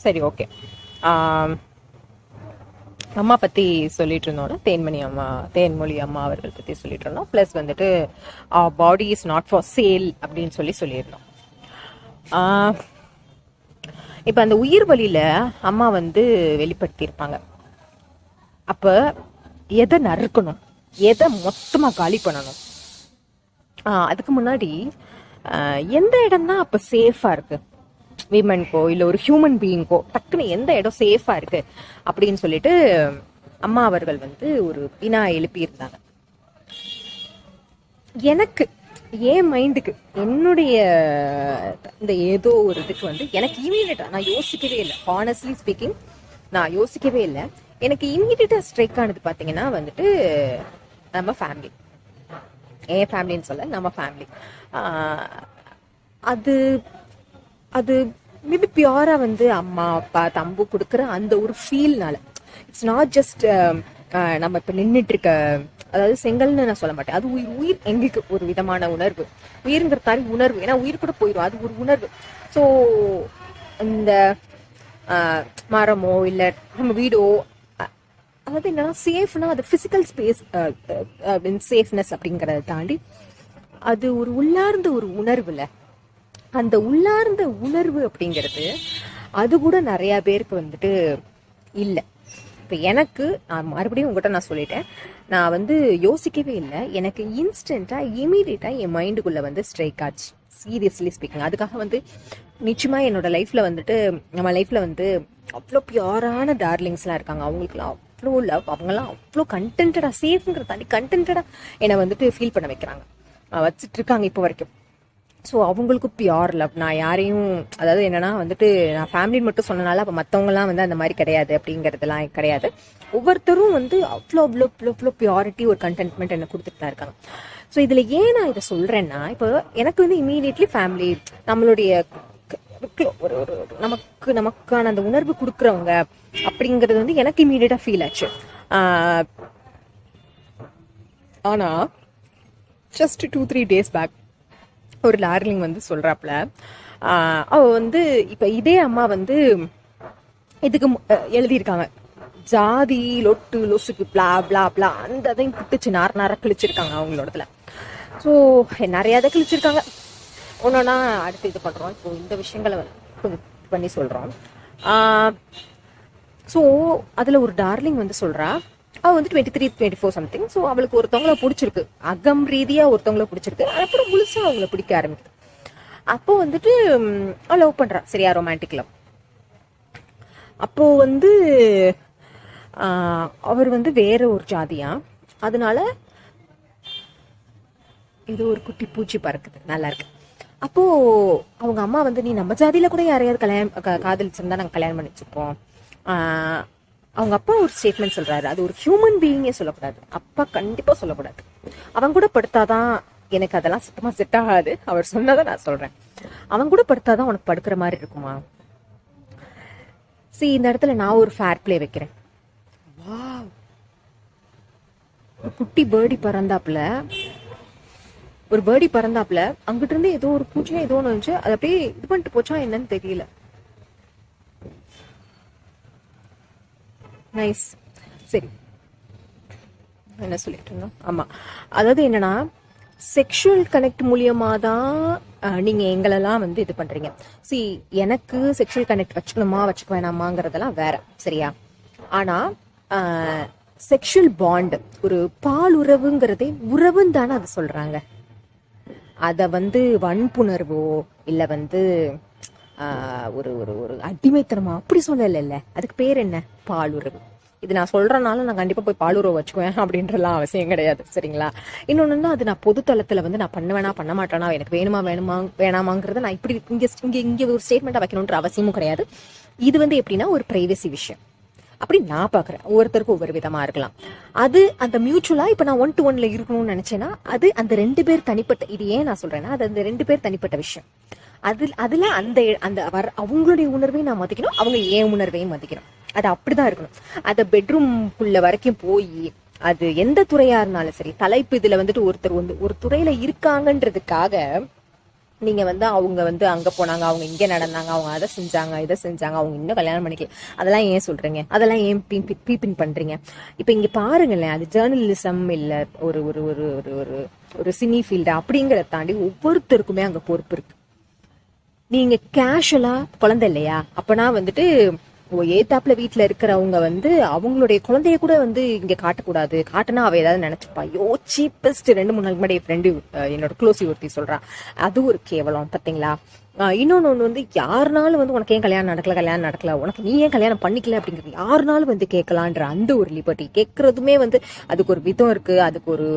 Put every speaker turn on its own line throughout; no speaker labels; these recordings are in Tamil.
சரி, ஓகே. அம்மா பற்றி சொல்லிட்டு இருந்தோம்னா தேன்மொழி அம்மா அவர்கள் பற்றி சொல்லிட்டு இருந்தோம். ப்ளஸ் வந்துட்டு body is not for sale அப்படின்னு சொல்லியிருந்தோம். இப்போ அந்த உயிர் வழியில அம்மா வந்து வெளிப்படுத்தியிருப்பாங்க. அப்போ எதை நறுக்கணும், எதை மொத்தமாக காலி பண்ணணும், அதுக்கு முன்னாடி எந்த இடம் தான் அப்போ சேஃபாக இருக்கு விமனுக்கோ இல்லை ஒரு ஹியூமன் பீயிங்கோ, டக்குன்னு எந்த இடம் சேஃபாக இருக்கு அப்படின்னு சொல்லிட்டு அம்மா அவர்கள் வந்து ஒரு வினா எழுப்பியிருந்தாங்க. எனக்கு என் மைண்டுக்கு என்னுடைய இந்த ஏதோ ஒரு இதுக்கு வந்து எனக்கு இமீடியட்டா நான் யோசிக்கவே இல்லை. ஹானஸ்ட்லி ஸ்பீக்கிங் நான் யோசிக்கவே இல்லை. எனக்கு இமீடியட்டா ஸ்ட்ரைக் ஆனது பார்த்தீங்கன்னா வந்துட்டு நம்ம ஃபேமிலி, என் ஃபேமிலின்னு சொல்ல நம்ம ஃபேமிலி. அது அது மேபி பியூரா வந்து அம்மா அப்பா தம்பு கொடுக்குற அந்த ஒரு ஃபீல்னால. இட்ஸ் நாட் ஜஸ்ட் நம்ம இப்போ நின்றுட்டு இருக்க, அதாவது செங்கல்னு நான் சொல்ல மாட்டேன், அது உயிர் எங்களுக்கு ஒரு விதமான உணர்வு, உயிருங்கிற தாரி உணர்வு. ஏன்னா உயிர் கூட போயிடும், அது ஒரு உணர்வு. ஸோ இந்த மரமோ இல்லை நம்ம வீடோ, அதாவது என்னன்னா சேஃப்னா அது ஃபிசிக்கல் ஸ்பேஸ் சேஃப்னஸ் அப்படிங்கிறத தாண்டி அது ஒரு உள்ளார்ந்த ஒரு உணர்வுல. அந்த உள்ளார்ந்த உணர்வு அப்படிங்கிறது அது கூட நிறைய பேருக்கு வந்துட்டு இல்லை. இப்போ எனக்கு நான் மறுபடியும் உங்கள்கிட்ட நான் சொல்லிட்டேன், நான் வந்து யோசிக்கவே இல்லை. எனக்கு இன்ஸ்டண்ட்டாக இமீடியட்டாக என் மைண்டுக்குள்ளே வந்து ஸ்ட்ரைக் ஆச்சு, சீரியஸ்லி ஸ்பீக்கிங். அதுக்காக வந்து நிச்சயமாக என்னோட லைஃப்பில் வந்துட்டு நம்ம லைஃப்பில் வந்து அவ்வளோ பியூரான டார்லிங்ஸ்லாம் இருக்காங்க. அவங்களுக்குலாம் அவ்வளோ லவ், அவங்கெல்லாம் அவ்வளோ கண்டென்டாக, சேஃப்ங்கிற தாண்டி கண்டென்டாக என்னை வந்துட்டு ஃபீல் பண்ண வைக்கிறாங்க, வச்சுட்டு இருக்காங்க இப்போ வரைக்கும். ஸோ அவங்களுக்கு பியூர் லவ். நான் யாரையும், அதாவது என்னன்னா வந்துட்டு நான் ஃபேமிலின்னு மட்டும் சொன்னனால அப்போ மற்றவங்கலாம் வந்து அந்த மாதிரி கிடையாது அப்படிங்கிறதுலாம் கிடையாது. ஒவ்வொருத்தரும் வந்து அவ்வளோ அவ்வளோ அவ்வளோ அவ்வளோ பியூரிட்டி, ஒரு கண்டென்ட்மெண்ட் என்ன கொடுத்துட்டு தான் இருக்காங்க. ஸோ இதில் ஏன் நான் இதை சொல்கிறேன்னா, இப்போ எனக்கு வந்து இமீடியட்லி ஃபேமிலி, நம்மளுடைய ஒரு ஒரு நமக்கான அந்த உணர்வு கொடுக்குறவங்க அப்படிங்கிறது வந்து எனக்கு இமீடியட்டாக ஃபீல் ஆச்சு. ஆனால் ஜஸ்ட் 2-3 days பேக் ஒரு டார்லிங் வந்து சொல்றாப்ல, அவ வந்து இப்ப இதே அம்மா வந்து இதுக்கு எழுதியிருக்காங்க, ஜாதி லொட்டு லொசுக்கு பிளா பிளா பிளா அந்த அதையும் புட்டுச்சு நார கிழிச்சிருக்காங்க அவங்களோடதுல. ஸோ நிறைய இதை கிழிச்சிருக்காங்க. ஒன்னொன்னா அடுத்து இது பண்றோம். இப்போ இந்த விஷயங்களை பண்ணி சொல்றோம். ஸோ அதுல ஒரு டார்லிங் வந்து சொல்றா, அவள் வந்து 23-24 சம்திங். ஸோ அவளுக்கு ஒருத்தவங்களை பிடிச்சிருக்கு, அகம் ரீதியாக ஒருத்தவங்களை பிடிச்சிருக்கு. அப்புறம் முழுசாக அவங்கள பிடிக்க ஆரம்பிக்குது. அப்போ வந்துட்டு அவள் லவ் பண்ணுறா, சரியா, ரொமான்டிக் லவ். அப்போ வந்து அவர் வந்து வேற ஒரு ஜாதியா, அதனால இது ஒரு குட்டி பூச்சி பறக்குது, நல்லா இருக்கு. அப்போ அவங்க அம்மா வந்து, நீ நம்ம ஜாதியில கூட யாரையாவது காதலிச்சிருந்தா நாங்கள் கல்யாணம் பண்ணி வச்சுப்போம். அவங்க அப்பா ஒரு ஸ்டேட்மெண்ட் சொல்றாரு, அது ஒரு ஹியூமன் பீயிங்கே சொல்லக்கூடாது, அப்பா கண்டிப்பா சொல்லக்கூடாது. அவன் கூட படுத்தாதான் எனக்கு அதெல்லாம் சுத்தமா செட் ஆகாது. அவர் சொன்னதை நான் சொல்றேன், அவன் கூட படுத்தாதான் உனக்கு படுக்கிற மாதிரி இருக்குமா? சரி, இந்த இடத்துல நான் ஒரு ஃபேர் பிளே வைக்கிறேன். குட்டி பேர்டி பறந்தாப்புல, ஒரு பேர்டி பறந்தாப்புல அங்கிட்ட இருந்து ஏதோ ஒரு பூச்சியா ஏதோ ஒன்று வந்துச்சு, அது அப்படியே இது பண்ணிட்டு போச்சா என்னன்னு தெரியல. நைஸ். சரி, என்ன சொல்லிட்டு இருந்தோம்? ஆமா, அதாவது என்னன்னா செக்ஷுவல் கனெக்ட் மூலியமா தான் நீங்க எங்களெல்லாம் வந்து இது பண்றீங்க. சி, எனக்கு செக்ஷுவல் கனெக்ட் வச்சுக்கணுமா வச்சுக்க வேணாமாங்கிறதெல்லாம் வேற, சரியா? ஆனா செக்ஷுவல் பாண்ட், ஒரு பால் உறவுங்கிறதே உறவுன்னு தானே அது சொல்றாங்க. அத வந்து வன்புணர்வோ இல்ல வந்து ஒரு ஒரு ஒரு அடிமைத்தனமா அப்படி சொல்லல. அதுக்கு பேர் என்ன? பாலுறவு. இது நான் சொல்றதுனால நான் கண்டிப்பா போய் பாலுறவு வச்சுக்குவேன் அப்படின்றலாம் அவசியம் கிடையாது, சரிங்களா? இன்னொன்னு, அது நான் பொது தளத்துல வந்து நான் பண்ணுவேனா பண்ண மாட்டேனா, எனக்கு வேணுமா வேணாமாங்கிறத நான் இப்படி இங்க ஒரு ஸ்டேட்மெண்ட்டா வைக்கணுன்ற அவசியமும் கிடையாது. இது வந்து எப்படின்னா ஒரு பிரைவசி விஷயம் அப்படி நான் பாக்குறேன். ஒவ்வொருத்தருக்கும் ஒவ்வொரு விதமா இருக்கலாம். அது அந்த மியூச்சுவலா இப்ப நான் 1-to-1 இருக்கணும்னு நினைச்சேன்னா அது அந்த 2 பேர் தனிப்பட்ட, இது ஏன் நான் சொல்றேன்னா அது அந்த 2 பேர் தனிப்பட்ட விஷயம். அதுல அந்த அந்த அவங்களுடைய உணர்வையும் நான் மதிக்கணும், அவங்க ஏன் உணர்வையும் மதிக்கணும். அது அப்படிதான் இருக்கணும். அதை பெட்ரூம்குள்ள வரைக்கும் போய், அது எந்த துறையா இருந்தாலும் சரி, தலைப்பு இதுல வந்துட்டு ஒருத்தர் வந்து ஒரு துறையில இருக்காங்கன்றதுக்காக நீங்க வந்து அவங்க வந்து அங்க போனாங்க, அவங்க இங்க நடந்தாங்க, அவங்க அதை செஞ்சாங்க, இதை செஞ்சாங்க, அவங்க இன்னும் கல்யாணம் பண்ணிக்கல, அதெல்லாம் ஏன் சொல்றீங்க? அதெல்லாம் ஏன் பீப்பின் பண்றீங்க? இப்ப இங்க பாருங்களேன், அது ஜேர்னலிசம் இல்ல ஒரு ஒரு ஒரு ஒரு ஒரு ஒரு சினி ஃபீல்டு அப்படிங்கிறத தாண்டி ஒவ்வொருத்தருக்குமே அங்க பொறுப்பு இருக்கு. நீங்க கேஷுவலா குழந்தை இல்லையா, அப்பனா வந்துட்டு ஏத்தாப்புல வீட்டுல இருக்கிறவங்க வந்து அவங்களுடைய குழந்தைய கூட வந்து இங்க காட்டக்கூடாது, காட்டுனா அவ ஏதாவது நினைச்சுப்பா. சீப்பஸ்ட் 2-3 நாளுக்கு முன்னாடி என் ஃப்ரெண்டு என்னோட க்ளோசி ஒருத்தி சொல்றான், அது ஒரு கேவலம் பாத்தீங்களா. இன்னொன்னு ஒண்ணு வந்து, யாருனாலும் வந்து உனக்கு ஏன் கல்யாணம் நடக்கல, உனக்கு நீ ஏன் கல்யாணம் பண்ணிக்கல அப்படிங்கிறது யாருனாலும் வந்து கேட்கலான்ற அந்த ஒரு லிபர்ட்டி கேட்கறதுமே வந்து அதுக்கு ஒரு விதம் இருக்கு. அதுக்கு ஒரு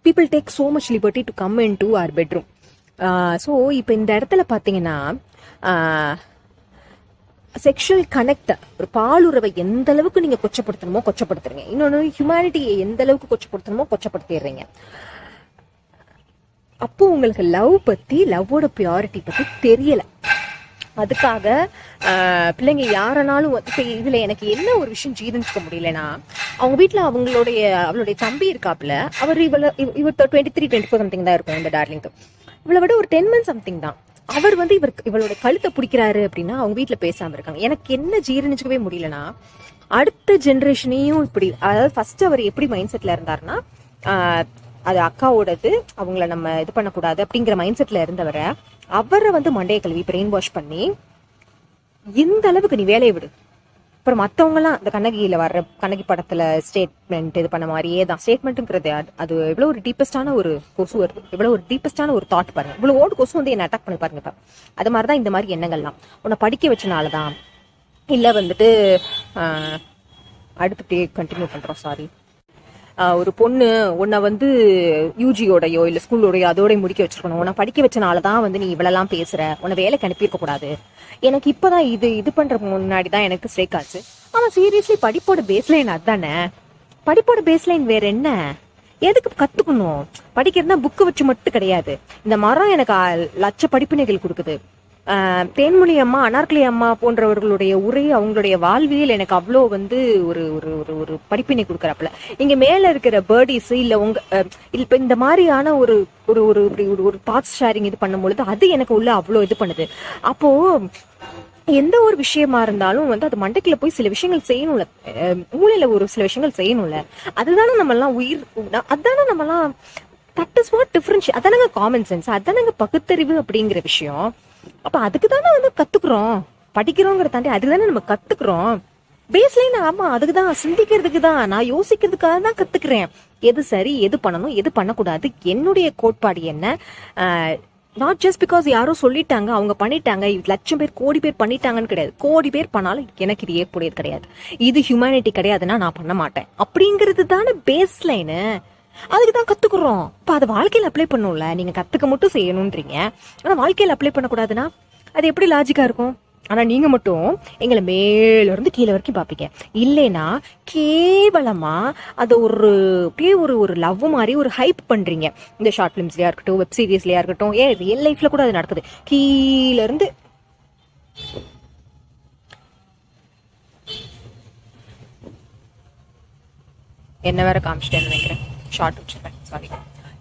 people take so much liberty to come in to our bedroom. So இப்போ இந்த இடத்துல பார்த்தீங்கன்னா செக்ஷுவல் கனெக்ட், ஒரு பாலுறவை எந்த அளவுக்கு நீங்க கொச்சப்படுத்தணுமோ கொச்சப்படுத்துறீங்க. இன்னொன்று, ஹியூமனிட்டியை எந்த அளவுக்கு கொச்சப்படுத்தணுமோ கொச்சப்படுத்திடுறீங்க. அப்போ உங்களுக்கு லவ் பத்தி, லவ்வோட பியூரிட்டி பத்தி தெரியல. அதுக்காக பிள்ளைங்க யாரனாலும் இப்போ இதுல எனக்கு என்ன ஒரு விஷயம் ஜீரணிச்சுக்க முடியலன்னா, அவங்க வீட்டுல அவளுடைய தம்பி இருக்காப்புல, அவர் இவர் 23-24 சம்திங் தான் இருக்கும் இந்த டார்லிங்க்கு. இவளை விட ஒரு 10 months சம்திங் தான். அவர் வந்து இவளோட கழுத்தை பிடிக்கிறாரு அப்படின்னா அவங்க வீட்டுல பேசாம இருக்காங்க. எனக்கு என்ன ஜீரணிச்சுக்கவே முடியலன்னா, அடுத்த ஜென்ரேஷனையும் இப்படி, அதாவது ஃபர்ஸ்ட் அவர் எப்படி மைண்ட் செட்ல இருந்தாருன்னா, அது அக்காவோடது, அவங்கள நம்ம இது பண்ணக்கூடாது அப்படிங்கிற மைண்ட் செட்ல இருந்தவரை அவரை வந்து மண்டையை கழுவி பிரெயின் வாஷ் பண்ணி இந்த அளவுக்கு நீ வேலையை விடு. அப்புறம் மற்றவங்க எல்லாம் இந்த கண்ணகியில வர்ற கண்ணகி படத்துல ஸ்டேட்மெண்ட் இது பண்ண மாதிரியே தான். ஸ்டேட்மெண்ட்டுங்கிறது அது எவ்வளவு ஒரு டீப்பஸ்டான ஒரு கொசு வருது, எவ்வளவு ஒரு டீப்பஸ்டான ஒரு தாட் பாருங்க. இவ்வளவு ஓடு கொசு வந்து என்ன அட்டாக் பண்ணி பாருங்க. இப்ப அது மாதிரிதான் இந்த மாதிரி எண்ணங்கள்லாம். உன்னை படிக்க வச்சனாலதான் இல்ல வந்துட்டு அடுத்து கண்டினியூ பண்றோம், சாரி. ஒரு பொண்ணு உன்னை வந்து யூஜியோடையோ இல்ல ஸ்கூலோடையோ அதோட முடிக்க வச்சிருக்கணும், உன்னை படிக்க வச்சனாலதான் வந்து நீ இவ்வளெல்லாம் பேசுற, உன்னை வேலைக்கு அனுப்பியிருக்க கூடாது. எனக்கு இப்பதான் இது பண்ற முன்னாடிதான் எனக்கு ஸ்ட்ரைக் ஆச்சு. ஆமா, சீரியஸ்லி படிப்போட பேஸ்லைன் அதுதானே. படிப்போட பேஸ்லைன் வேற என்ன? எதுக்கு கத்துக்கணும்? படிக்கிறதுனா புக்கு வச்சு மட்டும் கிடையாது. இந்த மரம் எனக்கு லட்ச படிப்பினைகள் கொடுக்குது. தேன்மொழி அம்மா, அனார்கலி அம்மா போன்றவர்களுடைய உரை, அவங்களுடைய வாழ்வியல் எனக்கு அவ்வளோ வந்து ஒரு ஒரு ஒரு ஒரு படிப்பினை கொடுக்குறாப்புல. இங்க மேல இருக்கிற பேர்டிஸ் இல்ல இப்ப இந்த மாதிரியான ஒரு ஒரு ஒரு ஒரு தாட்ஸ் ஷேரிங் இது பண்ணும் பொழுது அது எனக்கு உள்ள அவ்வளோ இது பண்ணுது. அப்போ எந்த ஒரு விஷயமா இருந்தாலும் வந்து அது மண்டைக்குள்ள போய் சில விஷயங்கள் செய்யணும்ல, மூளையில ஒரு சில விஷயங்கள் செய்யணும்ல. அதுதானே நம்ம எல்லாம் அதுதானே நம்ம எல்லாம் தட் இஸ் வாட் டிஃபரன்ஸ். அதானங்க காமன் சென்ஸ், அதானங்க பகுத்தறிவு அப்படிங்கிற விஷயம். அப்ப அதுக்கு தானே வந்து கத்துக்கிறோம், படிக்கிறோங்கிற தாண்டி அதுக்கு தானே நம்ம கத்துக்கிறோம். பேஸ்லைன் ஆமா, அதுக்குதான், சிந்திக்கிறதுக்கு தான், நான் யோசிக்கிறதுக்காக தான் கத்துக்கிறேன். எது சரி, எது பண்ணணும், எது பண்ணக்கூடாது, என்னுடைய கோட்பாடு என்ன. நாட் ஜஸ்ட் பிகாஸ் யாரோ சொல்லிட்டாங்க, அவங்க பண்ணிட்டாங்க, லட்சம் பேர் கோடி பேர் பண்ணிட்டாங்கன்னு கிடையாது. கோடி பேர் பண்ணாலும் எனக்கு இது ஏற்புடையது கிடையாது, இது ஹியூமனிட்டி கிடையாதுன்னா நான் பண்ண மாட்டேன் அப்படிங்கிறது தானே பேஸ்லைனு. அதுக்கு தான் கத்துக்கிறோம். இப்ப அதை வாழ்க்கையில அப்ளை பண்ணும்ல. நீங்க கத்துக்க மட்டும் செய்யணும்ன்றீங்க, ஆனா வாழ்க்கையில அப்ளை பண்ணக்கூடாதுன்னா அது எப்படி லாஜிக்கா இருக்கும்? ஆனா நீங்க மட்டும் எங்களை மேல இருந்து கீழே வரைக்கும் பாப்பீங்க. இல்லைன்னா கேவலமா அதை அப்படியே ஒரு லவ் மாதிரி ஒரு ஹைப் பண்றீங்க. இந்த ஷார்ட் பிலிம்ஸ்லயா இருக்கட்டும், வெப் சீரிஸ்லயா இருக்கட்டும், ஏன் ரியல் லைஃப்ல கூட அது நடக்குது. கீழ இருந்து என்ன வேற காமிச்சிட்டேன்னு நினைக்கிறேன், ஷார்ட் வச்சிருக்கேன், சாரி.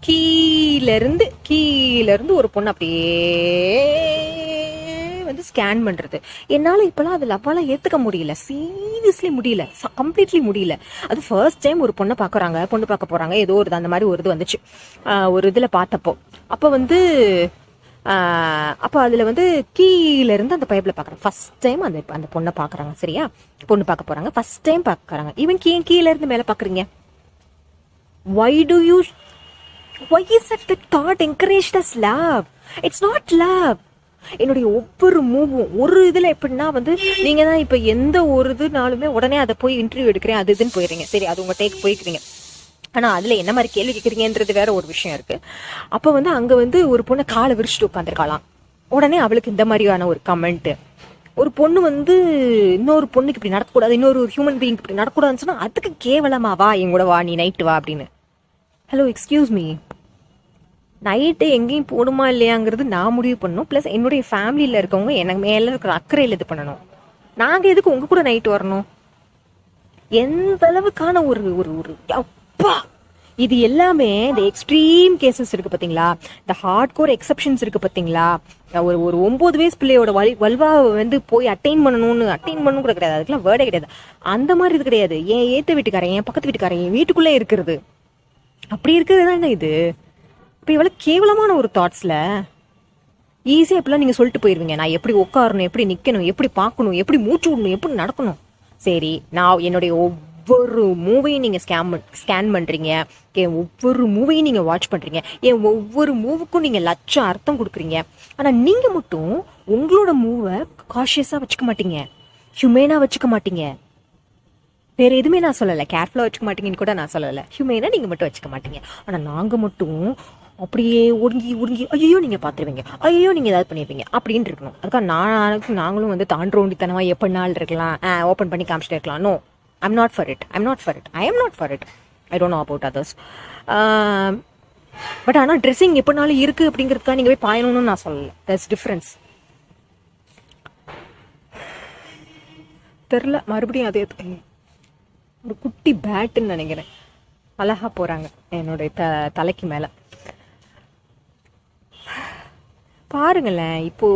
கீழ இருந்து ஒரு பொண்ணு அப்படியே வந்து ஸ்கேன் பண்றது என்னால இப்பெல்லாம் அது லவ்வாலாம் ஏத்துக்க முடியல. சீரியஸ்லி முடியல, கம்ப்ளீட்லி முடியல. அது ஃபர்ஸ்ட் டைம் ஒரு பொண்ணை பாக்குறாங்க, பொண்ணு பார்க்க போறாங்க, ஏதோ ஒரு அந்த மாதிரி ஒரு இது வந்துச்சு ஒரு இதுல பார்த்தப்போ. அப்ப வந்து அப்ப அதுல வந்து கீழ இருந்து அந்த பைப்ல பாக்குறாங்க. ஃபர்ஸ்ட் டைம் அந்த பொண்ணை பாக்குறாங்க, சரியா? பொண்ணு பார்க்க போறாங்க, ஃபர்ஸ்ட் டைம் பாக்குறாங்க. ஈவன் கீழ இருந்து மேல பாக்குறீங்க. Why is it that thought encouraged as love? It's not love. என்னுடைய ஒவ்வொரு மூவும் ஒரு இதுல எப்படின்னா வந்து நீங்க தான் இப்ப எந்த ஒரு இதுனாலுமே உடனே அதை போய் இன்டர்வியூ எடுக்கிறேன் அது இதுன்னு போயிடுறீங்க, சரி, அது உங்க டேக் போய்க்கிறீங்க. ஆனா அதுல என்ன மாதிரி கேள்வி கேட்கறீங்கன்றது வேற ஒரு விஷயம் இருக்கு. அப்ப வந்து அங்க வந்து ஒரு பொண்ணை காலை விரிச்சுட்டு உட்காந்துருக்கலாம், உடனே அவளுக்கு இந்த மாதிரியான ஒரு கமெண்ட். ஒரு பொண்ணு வந்து இன்னொரு பொண்ணுக்கு இப்படி நடக்கக்கூடாது, இன்னொரு ஹியூமன் பீயிங் இப்படி நடக்கூடாதுன்னு சொன்னா அதுக்கு கேவலமா வா என் கூட வா, நீ நைட்டு வா அப்படின்னு. ஹலோ, எக்ஸ்கியூஸ் மீ, நைட்டு எங்கேயும் போகணுமா இல்லையாங்கிறது நான் முடிவு பண்ணணும். ப்ளஸ் என்னுடைய ஃபேமிலியில் இருக்கவங்க எனக்கு மேலே இருக்கிற அக்கறையில் இது பண்ணணும். நாங்கள் எதுக்கு உங்க கூட நைட்டு வரணும்? எந்த அளவுக்கான ஒரு ஒரு ஒரு அப்பா இது எல்லாமே இந்த எக்ஸ்ட்ரீம் கேசஸ் இருக்கு பாத்தீங்களா, இந்த ஹார்ட் கோர் எக்ஸப்ஷன்ஸ் இருக்கு பாத்தீங்களா. ஒரு 9 வயசு பிள்ளையோட வல்வா வந்து போய் அட்டைன் பண்ணணும் கூட கிடையாது, அதுக்கெல்லாம் வேர்டே கிடையாது. அந்த மாதிரி இது கிடையாது. என் ஏத்த வீட்டுக்காரன், என் பக்கத்து வீட்டுக்காரன், என் வீட்டுக்குள்ளே இருக்கிறது, அப்படி இருக்கிறது தானே இது. இப்போ இவ்வளவு கேவலமான ஒரு தாட்ஸ்ல ஈஸியா இப்பெல்லாம் நீங்க சொல்லிட்டு போயிருவீங்க, நான் எப்படி உட்காரணும், எப்படி நிக்கணும், எப்படி பார்க்கணும், எப்படி மூச்சு விடணும், எப்படி நடக்கணும். சரி, நான் என்னுடைய ஒவ்வொரு மூவையும் நீங்க ஸ்கேன் பண்றீங்க, என் ஒவ்வொரு மூவையும் நீங்க வாட்ச் பண்றீங்க, என் ஒவ்வொரு மூவுக்கும் நீங்க லட்சம் அர்த்தம் கொடுக்குறீங்க. ஆனா நீங்க மட்டும் உங்களோட மூவை காஷியஸா வச்சுக்க மாட்டீங்க, ஹியூமேனா வச்சுக்க மாட்டீங்க. வேற எதுவுமே நான் சொல்லலை, கேர்ஃபுல்லா வச்சுக்க மாட்டீங்கன்னு கூட நான் சொல்லலை, ஹியூமேனா நீங்க மட்டும் வச்சுக்க மாட்டீங்க. ஆனா நாங்க மட்டும் அப்படியே ஒடுங்கி ஐயோ நீங்க பாத்துருவீங்க, ஐயோ நீங்க ஏதாவது பண்ணிருப்பீங்க அப்படின்னு இருக்கணும். அதுக்காக நாங்களும் வந்து தாண்டோண்டித்தனமா எப்ப நாள் இருக்கலாம், ஓப்பன் பண்ணி காமிச்சிட்டே இருக்கலாம். No, I'm not for it. I am not for it. I don't know about others. But ஆனால் ட்ரெஸ்ஸிங் எப்படினாலும் இருக்கு அப்படிங்கிறதுக்காக நீங்கள் போய் பாயணும்னு நான் சொல்லலை. there's difference. தெரில, மறுபடியும் அதே ஒரு குட்டி பேட்டுன்னு நினைக்கிறேன், அழகா போறாங்க என்னுடைய தலைக்கு மேல. பாருங்களேன், இப்போ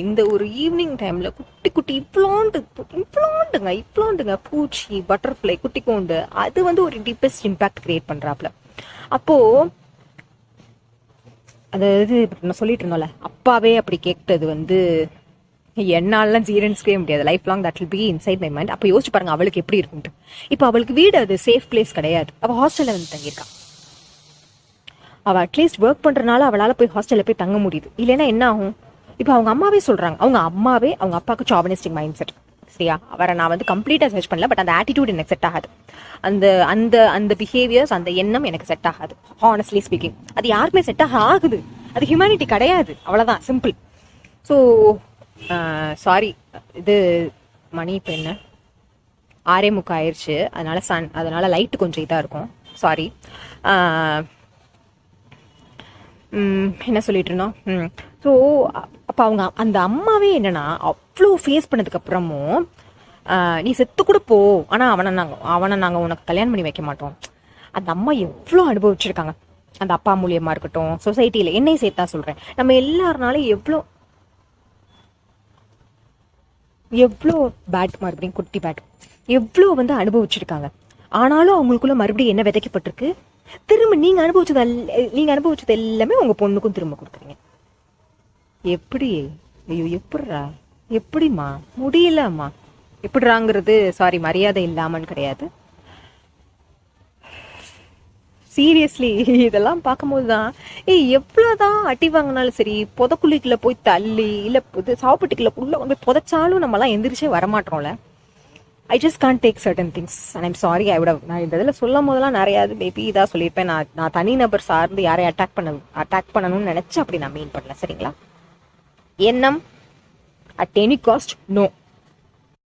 இந்த ஒரு ஈவினிங் டைம்ல குட்டி இவ்வளோண்டுங்க பூச்சி, பட்டர்ஃப்ளை, குட்டி கோண்டு, அது வந்து ஒரு டீப்பஸ்ட் இம்பாக்ட் கிரியேட் பண்றாப்ல. அப்போ அதாவது நான் சொல்லிட்டு இருந்தோம்ல, அப்பாவே அப்படி கேட்டது வந்து என்னாலாம் ஜீரன்ஸ்க்கவே முடியாது, life long that will be inside my mind. அப்போ யோசிச்சு பாருங்க அவளுக்கு எப்படி இருக்கும்ட்டு. இப்போ அவளுக்கு வீடு அது சேஃப் பிளேஸ் கிடையாது, அவள் ஹாஸ்டல்ல வந்து தங்கியிருக்கான். அவள் அட்லீஸ்ட் ஒர்க் பண்றதுனால அவளால் போய் ஹாஸ்டல்ல போய் தங்க முடியுது. இல்லைன்னா என்ன ஆகும்? இப்போ அவங்க அம்மாவே சொல்றாங்க, அவங்க அப்பாவுக்கு சாவனிஸ்டிக் மைண்ட் செட். சரியா, அவரை நான் வந்து கம்ப்ளீட்டா சர்ச் பண்ணல, பட் அந்த ஆட்டிடியூட் எனக்கு செட் ஆகாது, அந்த அந்த அந்த பிஹேவியர்ஸ், அந்த எண்ணம் எனக்கு செட் ஆகாது. ஹானஸ்ட்லி ஸ்பீக்கிங், அது யாருக்குமே செட் ஆகுது, அது ஹியூமனிட்டி கிடையாது, அவ்வளவுதான், சிம்பிள். ஸோ சாரி, இது மணி இப்போ என்ன 6:45 ஆயிடுச்சு, அதனால லைட்டு கொஞ்சம் இதாக இருக்கும், சாரி. என்ன சொல்லிட்டு இருந்தோம்? ஸோ அப்போ அவங்க அந்த அம்மாவே என்னன்னா அவ்வளோ ஃபேஸ் பண்ணதுக்கு அப்புறமும் நீ செத்து கூட போ, ஆனால் அவனை நாங்கள் உனக்கு கல்யாணம் பண்ணி வைக்க மாட்டோம். அந்த அம்மா எவ்வளோ அனுபவிச்சிருக்காங்க, அந்த அப்பா மூலியமா இருக்கட்டும், சொசைட்டியில் என்னையும் சேர்த்தா சொல்கிறேன், நம்ம எல்லாருனாலும் எவ்வளோ பேட், மறுபடியும் குட்டி பேட், எவ்வளோ வந்து அனுபவிச்சிருக்காங்க. ஆனாலும் அவங்களுக்குள்ள மறுபடியும் என்ன விதைக்கப்பட்டிருக்கு, திரும்ப நீங்க அனுபவிச்சது எல்லாமே உங்க பொண்ணுக்கும் திரும்ப கொடுக்குறீங்க. எப்படி? ஐயோ எப்படிமா முடியலம்மா, எப்படிறாங்கிறது சாரி, மரியாதை இல்லாமன்னு கிடையாது, சீரியஸ்லி இதெல்லாம் பார்க்கும்போதுதான் எவ்வளவுதான் அடி வாங்கினாலும் சரி, புதக்குழிக்குள்ள போய் தள்ளி இல்ல சாப்பிட்டுக்குள்ள உள்ள வந்து புதைச்சாலும் நம்ம எல்லாம் எந்திரிச்சே வரமாட்டோம்ல. I just can't take certain things and I'm sorry. நான் இந்த இதில் சொல்லும் போதெல்லாம் நிறையா மேபி இதாக சொல்லியிருப்பேன். நான் தனிநபர் சார்ந்து யாரையும் அட்டாக் பண்ணணும்னு நினைச்சு அப்படி நான் மீன் பண்ணல, சரிங்களா? எண்ணம் at any cost, no.